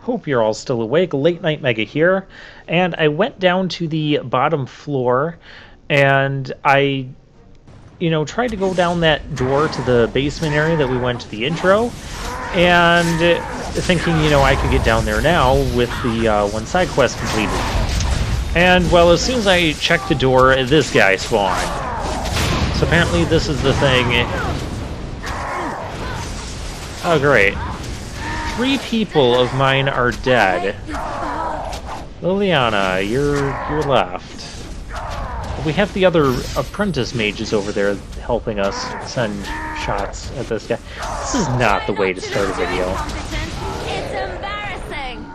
Hope you're all still awake. Late Night Mega here, and I went down to the bottom floor, and I, tried to go down that door to the basement area that we went to the intro, and thinking, I could get down there now with the one side quest completed. And, well, as soon as I checked the door, this guy spawned. So apparently this is the thing. Oh, great. 3 people of mine are dead. Liliana, you're left. We have the other apprentice mages over there helping us send shots at this guy. This is not the way to start a video. It's embarrassing.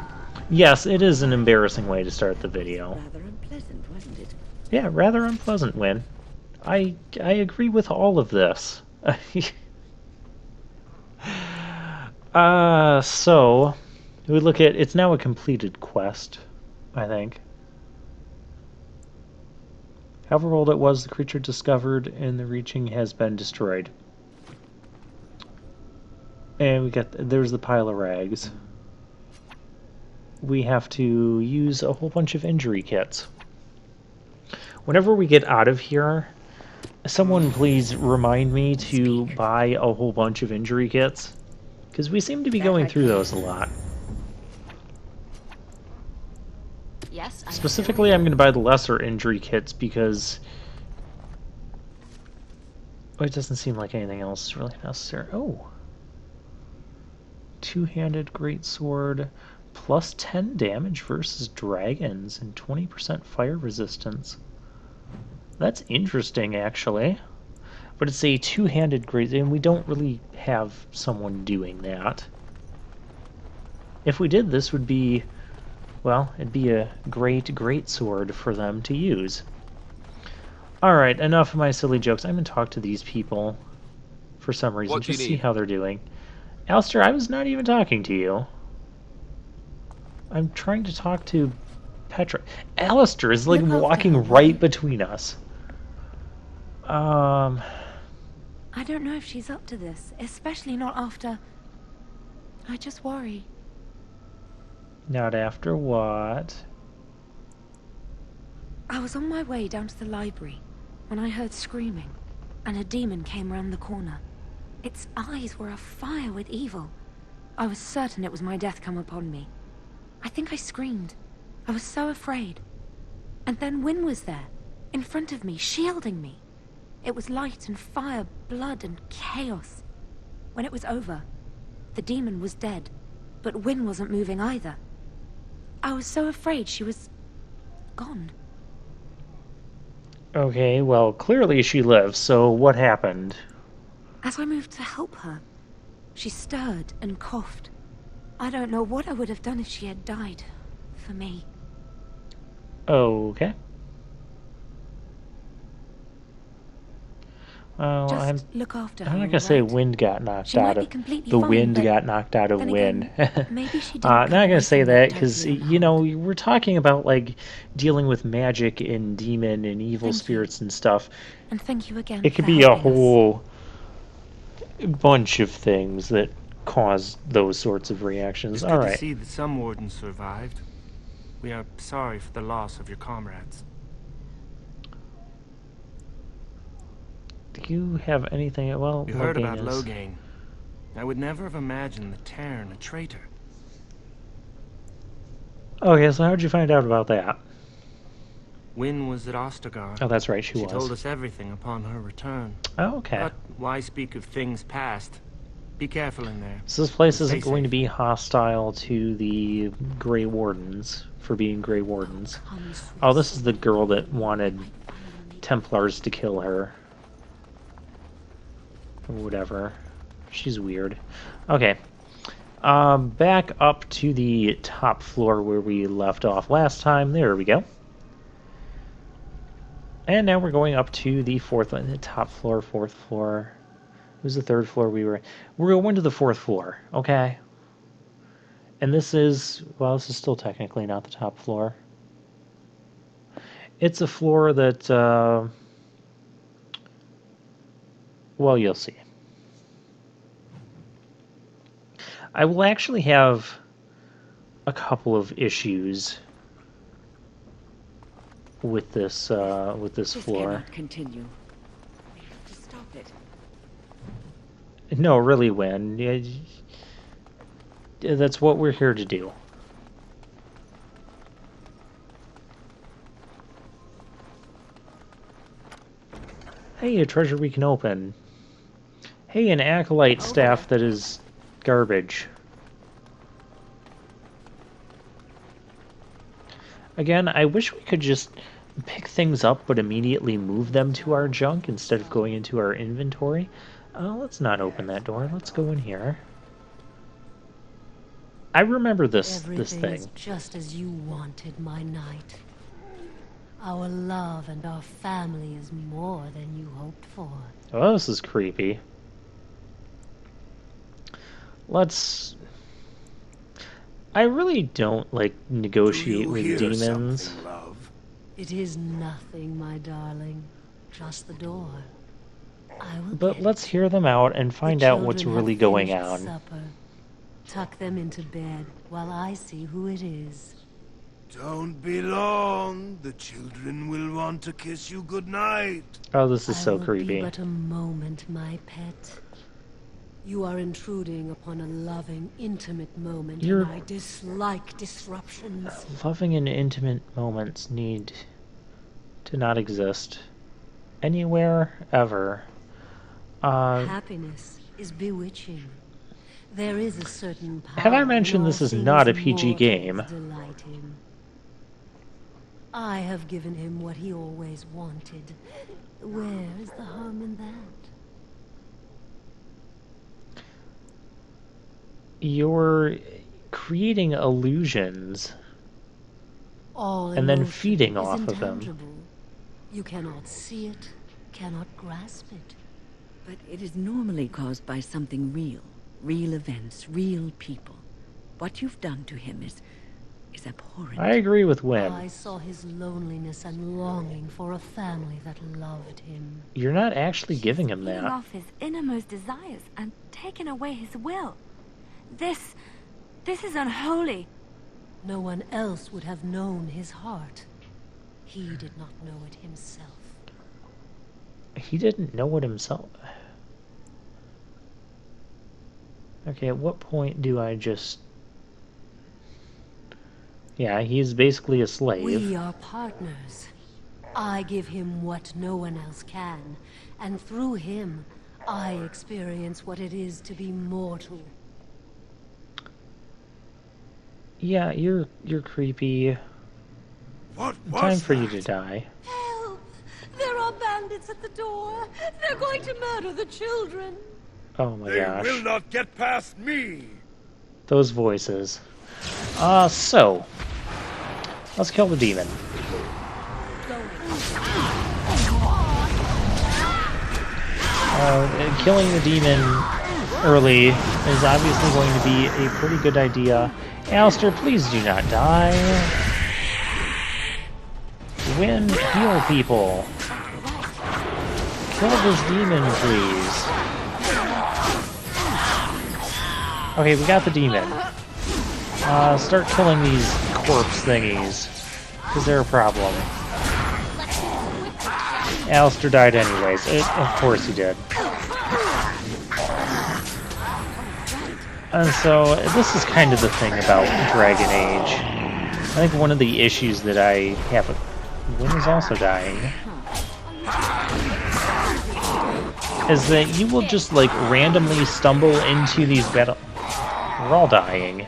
Yes, it is an embarrassing way to start the video. Rather unpleasant, wasn't it? Yeah, rather unpleasant, Win. I agree with all of this. So we look at, it's now a completed quest, I think. However old it was, the creature discovered in the reaching has been destroyed. And there's the pile of rags. We have to use a whole bunch of injury kits. Whenever we get out of here, someone please remind me to buy a whole bunch of injury kits. Because we seem to be going through those a lot. Yes. Specifically, I'm going to buy the lesser injury kits because it doesn't seem like anything else is really necessary. Oh. Two-handed greatsword, plus 10 damage versus dragons and 20% fire resistance. That's interesting, actually. But it's a two-handed great, and we don't really have someone doing that. If we did, this would be, well, it'd be a great sword for them to use. Alright, enough of my silly jokes. I'm going to talk to these people for some reason, just see how they're doing. Alistair, I was not even talking to you. I'm trying to talk to Petra. Alistair is like walking right between us. I don't know if she's up to this, especially not after... I just worry. Not after what? I was on my way down to the library when I heard screaming, and a demon came round the corner. Its eyes were afire with evil. I was certain it was my death come upon me. I think I screamed. I was so afraid. And then Wynne was there, in front of me, shielding me. It was light and fire, blood and chaos. When it was over, the demon was dead, but Wynne wasn't moving either. I was so afraid she was... gone. Okay, well, clearly she lives, so what happened? As I moved to help her, she stirred and coughed. I don't know what I would have done if she had died. For me. Okay. Well, Just look after her. I'm not gonna say wind got knocked out of the wind got knocked out of Wynne. Maybe she didn't. Not gonna say that because totally we're talking about like dealing with magic and demon and evil spirits and stuff. And thank you again. It could be a whole bunch of things that cause those sorts of reactions. It's All good right. to see that some wardens survived. We are sorry for the loss of your comrades. Do you have anything? Well, You heard about Loghain. I would never have imagined the Terran a traitor. Okay, so how'd you find out about that? Wynne was at Ostagar. Oh, that's right, she was. She told us everything upon her return. Oh, okay. But why speak of things past? Be careful in there. So this place isn't going to be hostile to the Grey Wardens for being Grey Wardens. Oh, this is the girl that wanted Templars to kill her. Or whatever. She's weird. Okay. Back up to the top floor where we left off last time. There we go. And now we're going up to the the top floor, fourth floor. It was the third floor we're going to the fourth floor, okay? And this is, well, this is still technically not the top floor. It's a floor that, well, you'll see. I will actually have a couple of issues with this This floor. cannot continue. We have to stop it. No, really, Win. Yeah, that's what we're here to do. Hey, a treasure we can open. Hey, an acolyte staff that is garbage. Again, I wish we could just pick things up but immediately move them to our junk instead of going into our inventory. Let's not open that door. Let's go in here. I remember this Everything thing. is just as you wanted, my knight. Our love and our family is more than you hoped for. Oh, this is creepy. Let's... I really don't like negotiate with demons. Love? It is nothing, my darling. Just the door. I will But get let's it. hear them out and find The out what's children really have going finished on. Supper. Tuck them into bed while I see who it is. Don't be long. The children will want to kiss you goodnight. Oh, this is I so will creepy. Be but a moment, my pet. You are intruding upon a loving, intimate moment, You're- and I dislike disruptions. Loving and intimate moments need to not exist anywhere, ever. Happiness is bewitching. There is a certain power. Have I mentioned in this all is not a things PG mortals game? delight in. I have given him what he always wanted. Where is the harm in that? You're creating illusions. All And then emotion feeding is off of them. intangible. You cannot see it, cannot grasp it. But it is normally caused by something real. Real events, real people. What you've done to him is abhorrent. I agree with Win. I saw his loneliness and longing for a family that loved him. You're not actually giving him Peeling that. off his innermost desires and taking away his will. This is unholy. No one else would have known his heart. He did not know it himself. He didn't know it himself. Okay, at what point do I just... Yeah, he's basically a slave. We are partners. I give him what no one else can, and through him, I experience what it is to be mortal. Yeah, you're creepy. What was Time for you that? to die. Help! There are bandits at the door. They're going to murder the children. Oh my They gosh. will not get past me. Those voices. So... Let's kill the demon. Killing the demon early is obviously going to be a pretty good idea. Alistair, please do not die. Win, heal people. Kill this demon, please. Okay, we got the demon. Start killing these corpse thingies, because they're a problem. Alistair died anyways. Of course he did. And so, this is kind of the thing about Dragon Age. I think one of the issues that I have... Win is also dying. Is that you will just, like, randomly stumble into these battle... We're all dying.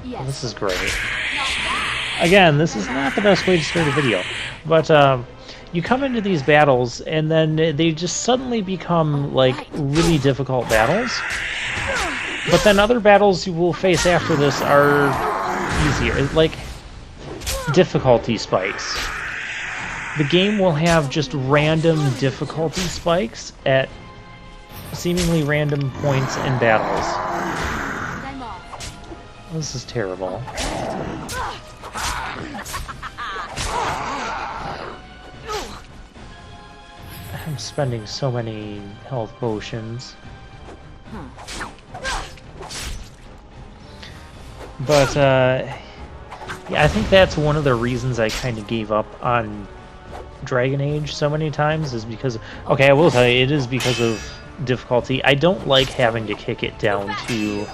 This is great. Again, this is not the best way to start a video, but you come into these battles and then they just suddenly become like really difficult battles. But then other battles you will face after this are easier, like difficulty spikes. The game will have just random difficulty spikes at seemingly random points in battles. This is terrible. I'm spending so many health potions. But yeah, I think that's one of the reasons I kind of gave up on Dragon Age so many times is because, okay, I will tell you, it is because of difficulty. I don't like having to kick it down to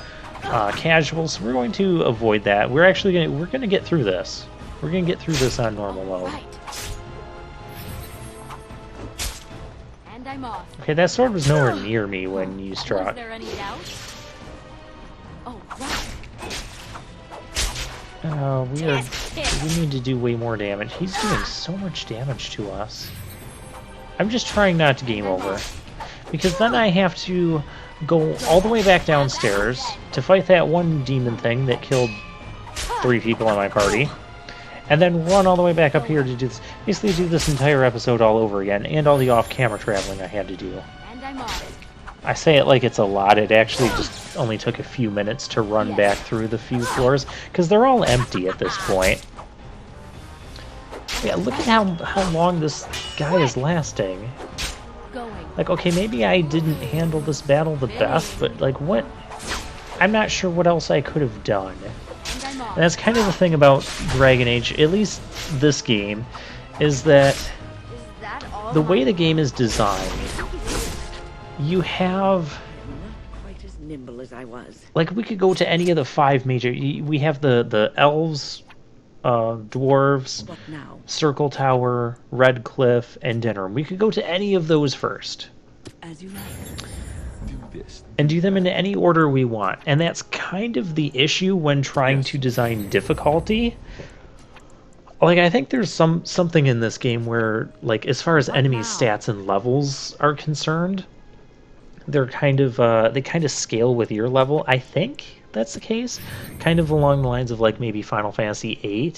casual, so we're going to avoid that. We're gonna get through this. We're gonna get through this on normal mode. Right. And I'm off. Okay, that sword was nowhere near me when you Was struck. there any doubt? Oh, right. We need to do way more damage. He's doing so much damage to us. I'm just trying not to game over. Because then I have to go all the way back downstairs to fight that one demon thing that killed 3 people in my party. And then run all the way back up here to do this, basically do this entire episode all over again, and all the off-camera traveling I had to do. And I'm off. I say it like it's a lot, it actually just only took a few minutes to run back through the few floors, because they're all empty at this point. Yeah, look at how long this guy is lasting. Going. Like, okay, maybe I didn't handle this battle the best, but, like, what? I'm not sure what else I could have done. And I'm off. And that's kind of the thing about Dragon Age, at least this game, is that Is that all? the way the game is designed, you have... Not quite as nimble as I was. Like, we could go to any of the 5 major... We have the elves, dwarves, What now? Circle Tower, Red Cliff, and Dinnerroom. We could go to any of those first. As you like. And do them in any order we want. And that's kind of the issue when trying to design difficulty. Like, I think there's something in this game where, like, as far as enemy stats and levels are concerned, they're kind of, they kind of scale with your level. I think that's the case. Kind of along the lines of, like, maybe Final Fantasy VIII.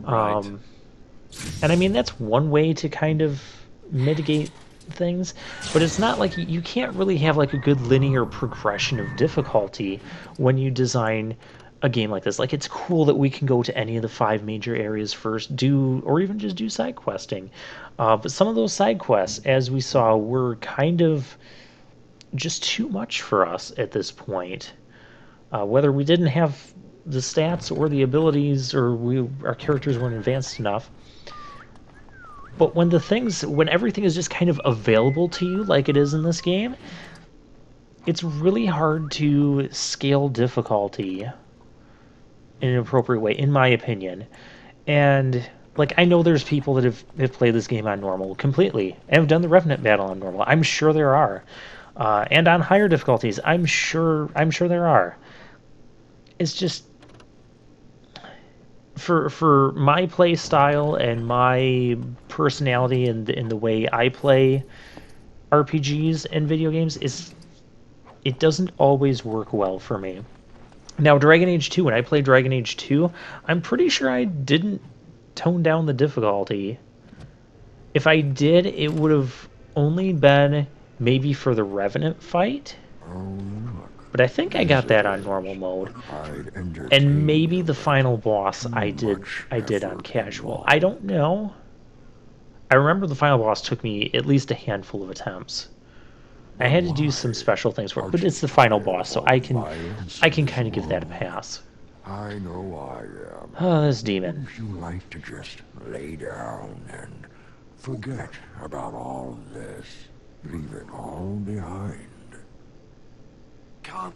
And I mean, that's one way to kind of mitigate things, but it's not like you can't really have like a good linear progression of difficulty when you design a game like this. Like, it's cool that we can go to any of the 5 major areas first, or even just do side questing. But some of those side quests, as we saw, were kind of just too much for us at this point. Whether we didn't have the stats or the abilities, or our characters weren't advanced enough. But when everything is just kind of available to you like it is in this game, it's really hard to scale difficulty in an appropriate way, in my opinion. And, like, I know there's people that have played this game on normal completely, and have done the Revenant battle on normal. I'm sure there are. And on higher difficulties, I'm sure there are. It's just... For my play style and my personality and the way I play RPGs and video games, it doesn't always work well for me. Now, Dragon Age 2, when I played Dragon Age 2, I'm pretty sure I didn't tone down the difficulty. If I did, it would have only been maybe for the Revenant fight. But I think I got that on normal mode. And maybe the final boss I did on casual. I don't know. I remember the final boss took me at least a handful of attempts. I had to do some special things for it, but it's the final boss, so I can kind of give that a pass. I know I am. Oh, this demon. You like to just lay down and forget about all this. Leave it all behind. Can't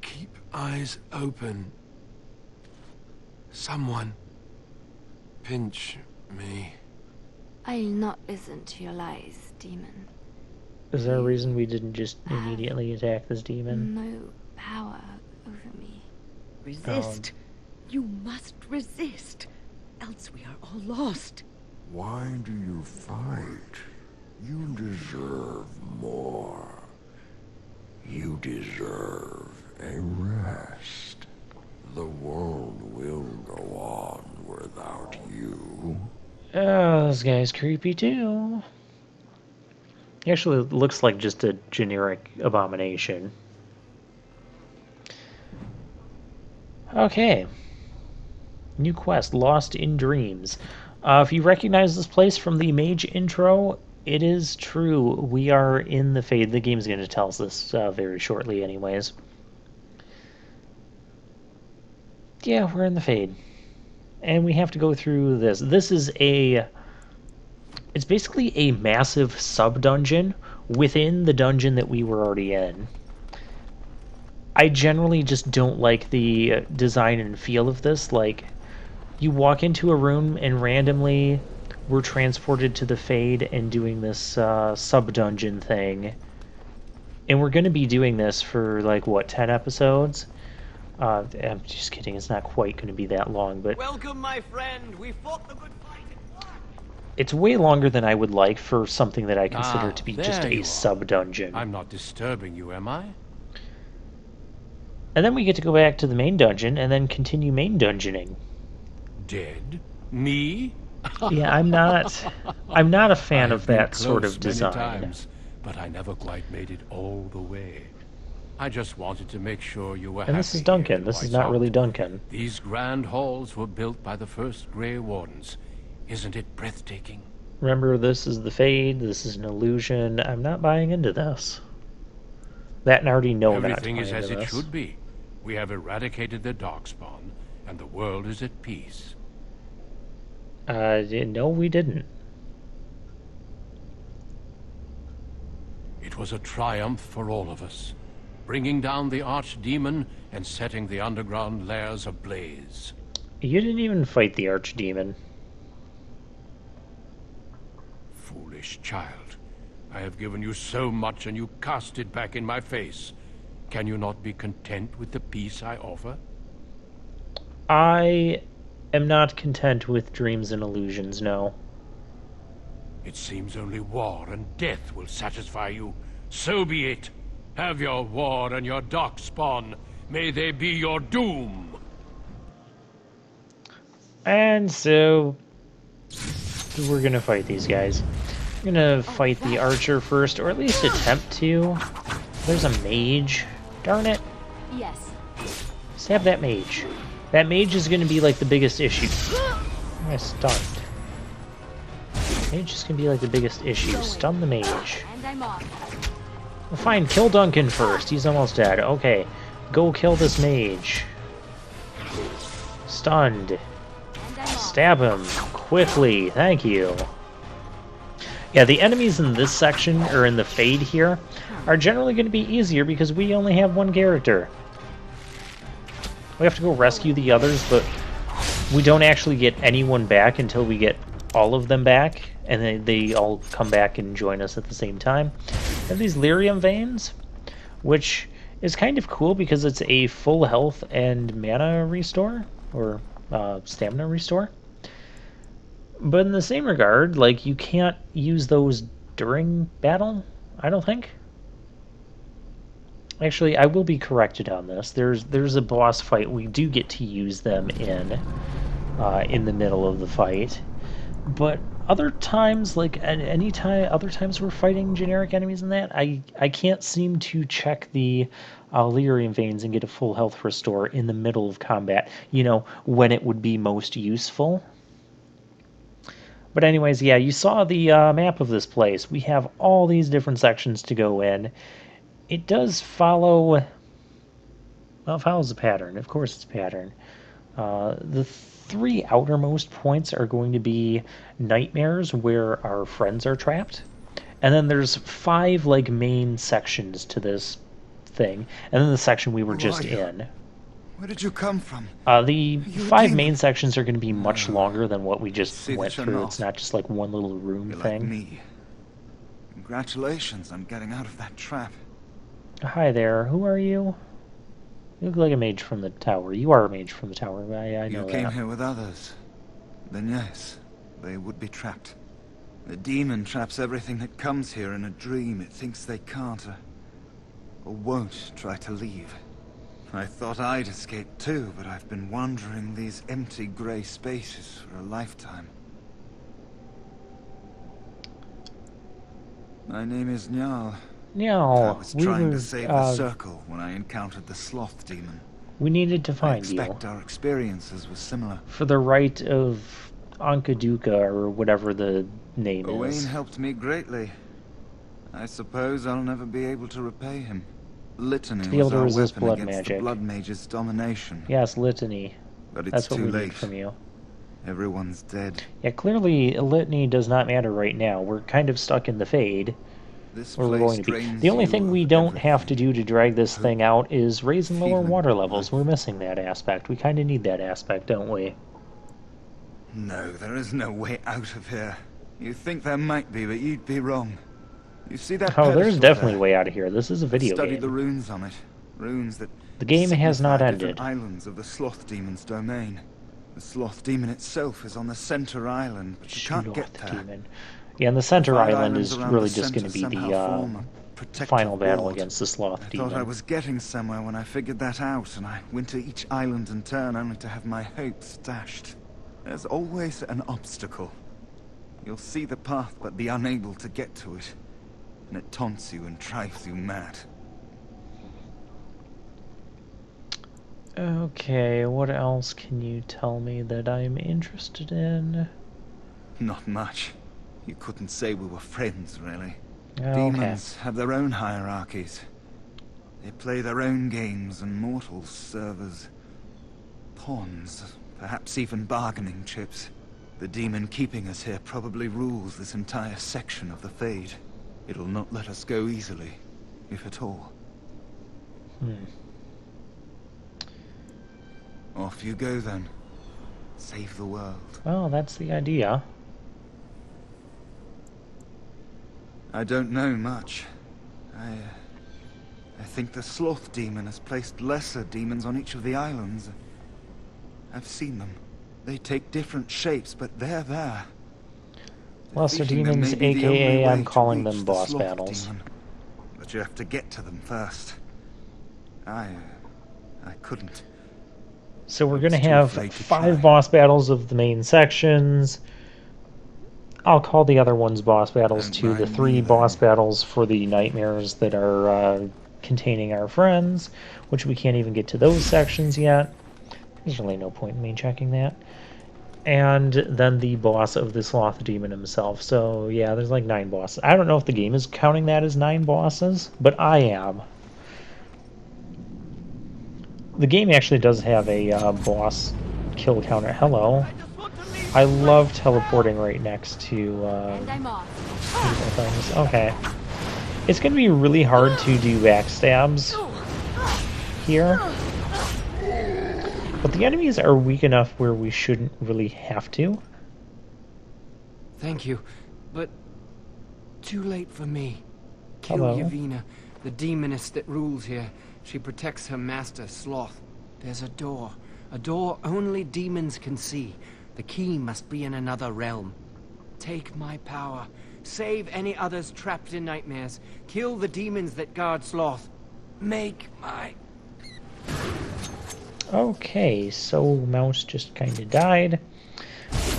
keep eyes open. Someone pinch me. I'll not listen to your lies, demon. Is there a reason we didn't just immediately attack this demon? No power over me. Resist. You must resist. Else we are all lost. Why do you fight? You deserve more. You deserve a rest. The world will go on without you. Oh, this guy's creepy too. He actually looks like just a generic abomination. Okay. New quest, Lost in Dreams. If you recognize this place from the mage intro, it is true. We are in the Fade. The game's going to tell us this very shortly anyways. Yeah, we're in the Fade. And we have to go through this. This is a... It's basically a massive sub-dungeon within the dungeon that we were already in. I generally just don't like the design and feel of this. Like, you walk into a room and randomly we're transported to the Fade and doing this sub-dungeon thing. And we're going to be doing this for, like, what, 10 episodes? I'm just kidding, it's not quite going to be that long, but... Welcome, my friend! We fought the good fight at once! It's way longer than I would like for something that I consider Ah, to be there just you a are. sub-dungeon. I'm not disturbing you, am I? And then we get to go back to the main dungeon and then continue main dungeoning. Dead? Me? Yeah, I'm not a fan of I've been that sort close of many design. times, but I never quite made it all the way. I just wanted to make sure you were And this is happy Duncan. in This is White not Hart. really Duncan. These grand halls were built by the first Grey Wardens. Isn't it breathtaking? Remember, this is the Fade, this is an illusion. I'm not buying into this. That and I already know Everything not is buying as into it this. should be. We have eradicated the Darkspawn, and the world is at peace. No, we didn't. It was a triumph for all of us, bringing down the Archdemon and setting the underground lairs ablaze. You didn't even fight the Archdemon. Foolish child. I have given you so much and you cast it back in my face. Can you not be content with the peace I offer? I am not content with dreams and illusions, no. It seems only war and death will satisfy you. So be it. Have your war and your Darkspawn. May they be your doom. And so we're gonna fight these guys. We're gonna fight the archer first, or at least attempt to. There's a mage. Darn it. Yes. Stab that mage. That mage is gonna be like the biggest issue. I stunned. Mage is gonna be like the biggest issue. Stun the mage. And I'm off. Well, fine, kill Duncan first. He's almost dead. Okay. Go kill this mage. Stunned. And I'm off. Stab him quickly. Thank you. Yeah, the enemies in this section, or in the Fade here, are generally going to be easier because we only have one character. We have to go rescue the others, but we don't actually get anyone back until we get all of them back, and then they all come back and join us at the same time. And these lyrium veins, which is kind of cool because it's a full health and mana restore, or stamina restore. But in the same regard, like, you can't use those during battle, I don't think. Actually, I will be corrected on this. There's a boss fight we do get to use them in the middle of the fight. But other times, like at any time, other times we're fighting generic enemies in that, I can't seem to check the lyrium veins and get a full health restore in the middle of combat. You know, when it would be most useful. But anyways, yeah, you saw the map of this place. We have all these different sections to go in. It does follow... Well, it follows a pattern. Of course it's a pattern. The three outermost points are going to be nightmares where our friends are trapped. And then there's 5, like, main sections to this thing. And then the section we were just in. Where did you come from? The You 5 demon. main sections are going to be much longer than what we just See went that you're through. not. It's not just like one little room You're like thing. me. Congratulations on getting out of that trap. Hi there, who are you? You look like a mage from the tower. You are a mage from the tower, I know You came that. here with others. Then yes, they would be trapped. The demon traps everything that comes here in a dream it thinks they can't or won't try to leave. I thought I'd escape too, but I've been wandering these empty grey spaces for a lifetime. My name is Njal. I No, was we trying were, to save the circle when I encountered the sloth demon. we needed to I find you expect our experiences were similar. for the right of Ankaduka, or whatever the name Owain is. helped me greatly. I suppose I'll never be able to repay him. Litany To be able was to our resist weapon blood against magic. the Blood Mage's domination. Yes, Litany. But it's That's what too we late. need from you. Everyone's dead. Yeah, clearly litany does not matter right now. We're kind of stuck in the Fade. This Where we're place going to be. drains The only you thing we of don't have to everything. do to drag this thing out is raise and lower Feeling water levels. like- We're missing that aspect. We kind of need that aspect, don't we? No, there is no way out of here. You think there might be, but you'd be wrong. You see that Oh, there's pedestal definitely a there? way out of here. This is a video Study game. the runes on it. Runes that The game has not signify ended. different islands of the Sloth Demon's domain. The Sloth Demon itself is on the center island, but you can't get Sloth there. Demon. Yeah, and the center Five island islands is around really the just going to center be somehow the form a protective final battle ward. against the Sloth I Demon. thought I was getting somewhere when I figured that out, and I went to each island in turn only to have my hopes dashed. There's always an obstacle. You'll see the path but be unable to get to it. And it taunts you and drives you mad. Okay, what else can you tell me that I'm interested in? Not much. You couldn't say we were friends, really. Okay. Demons have their own hierarchies. They play their own games, and mortals serve as pawns, perhaps even bargaining chips. The demon keeping us here probably rules this entire section of the Fade. It'll not let us go easily, if at all. Off you go then. Save the world. Well, that's the idea. I don't know much. I think the Sloth Demon has placed lesser demons on each of the islands. I've seen them. They take different shapes, but they're there. Lesser Defeating them demons, may be the only aka I'm way to calling reach them the boss Sloth battles. Demon. But you have to get to them first. I couldn't. So we're I going to was too have afraid to 5 try. boss battles of the main sections. I'll call the other ones boss battles Don't too. The mind 3 me, boss then. battles for the nightmares that are containing our friends, which we can't even get to those sections yet. There's really no point in me checking that. And then the boss of the Sloth Demon himself. So yeah, there's like 9 bosses. I don't know if the game is counting that as 9 bosses, but I am. The game actually does have a boss kill counter. Hello. I love teleporting right next to And I'm off. people things. Okay. It's going to be really hard to do backstabs here. But the enemies are weak enough where we shouldn't really have to. Thank you, but too late for me. Kill Hello. Yavina, the demoness that rules here. She protects her master, Sloth. There's a door only demons can see. The key must be in another realm. Take my power. Save any others trapped in nightmares. Kill the demons that guard Sloth. Make my... Okay, so Mouse just kind of died.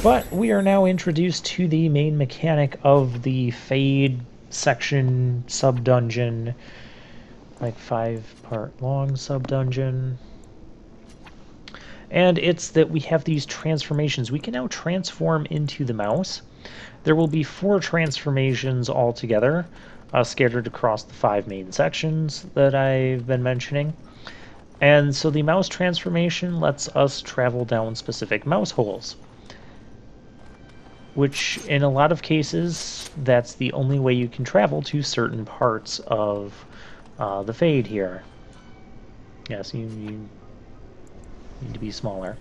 But we are now introduced to the main mechanic of the Fade section sub-dungeon. Like 5-part long sub-dungeon. And it's that we have these transformations. We can now transform into the mouse. There will be 4 transformations altogether, scattered across the 5 main sections that I've been mentioning. And so the mouse transformation lets us travel down specific mouse holes, which in a lot of cases, that's the only way you can travel to certain parts of the Fade here. Yes, you need to be smaller.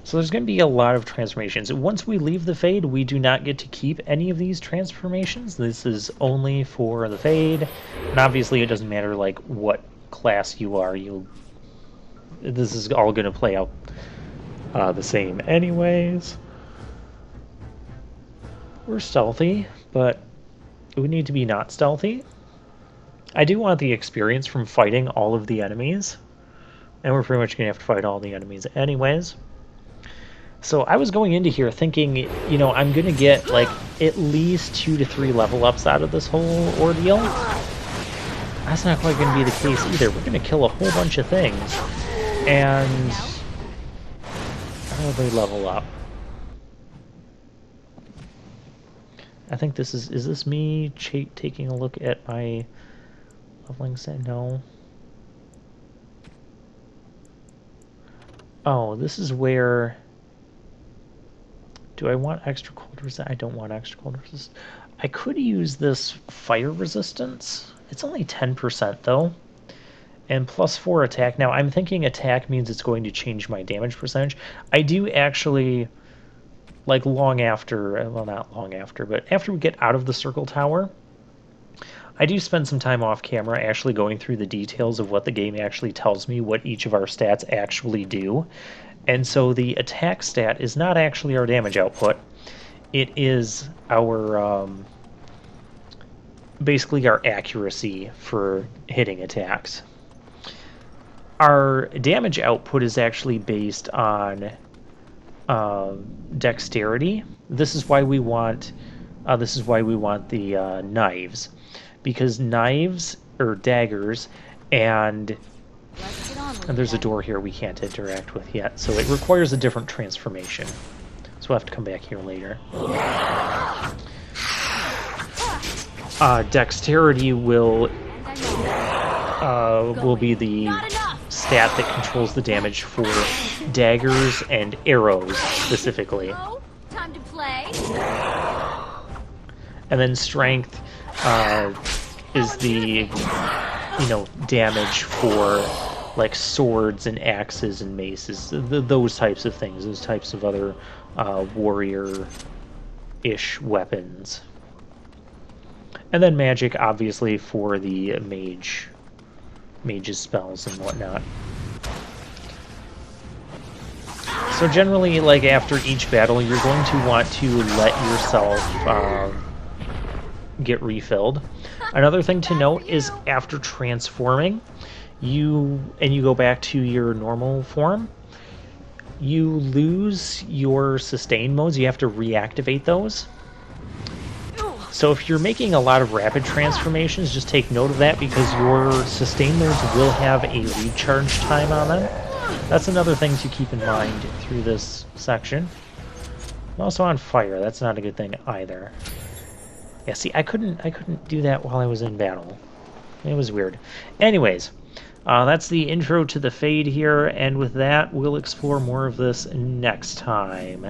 So there's going to be a lot of transformations. Once we leave the Fade, we do not get to keep any of these transformations. This is only for the Fade, and obviously it doesn't matter like what class you are. This is all going to play out the same anyways. We're stealthy, but we need to be not stealthy. I do want the experience from fighting all of the enemies, and we're pretty much going to have to fight all the enemies anyways. So I was going into here thinking, you know, I'm going to get like at least 2 to 3 level ups out of this whole ordeal. That's not quite going to be the case either. We're going to kill a whole bunch of things. And how will they level up? I think this is this me taking a look at my leveling set? No. Oh, this is where... Do I want extra cold resist? I don't want extra cold resist. I could use this fire resistance. It's only 10% though. And +4 attack. Now I'm thinking attack means it's going to change my damage percentage. I do actually, like long after, well not long after, but after we get out of the circle tower, I do spend some time off camera actually going through the details of what the game actually tells me what each of our stats actually do. And so the attack stat is not actually our damage output. It is our, basically our accuracy for hitting attacks. Our damage output is actually based on dexterity. This is why we want the knives, because knives or daggers and there's a door here we can't interact with yet, so it requires a different transformation. So we'll have to come back here later. Dexterity will be the stat that controls the damage for daggers and arrows specifically. Time to play. And then strength is the, damage for like swords and axes and maces, those types of things, those types of other warrior-ish weapons. And then magic, obviously, for the mage's spells and whatnot. So generally, like after each battle, you're going to want to let yourself get refilled. Another thing to note is after transforming, you go back to your normal form, you lose your sustain modes. You have to reactivate those. So if you're making a lot of rapid transformations, just take note of that, because your sustain modes will have a recharge time on them. That's another thing to keep in mind through this section. I'm also on fire. That's not a good thing either. Yeah, see, I couldn't do that while I was in battle. It was weird. Anyways, that's the intro to the Fade here, and with that, we'll explore more of this next time.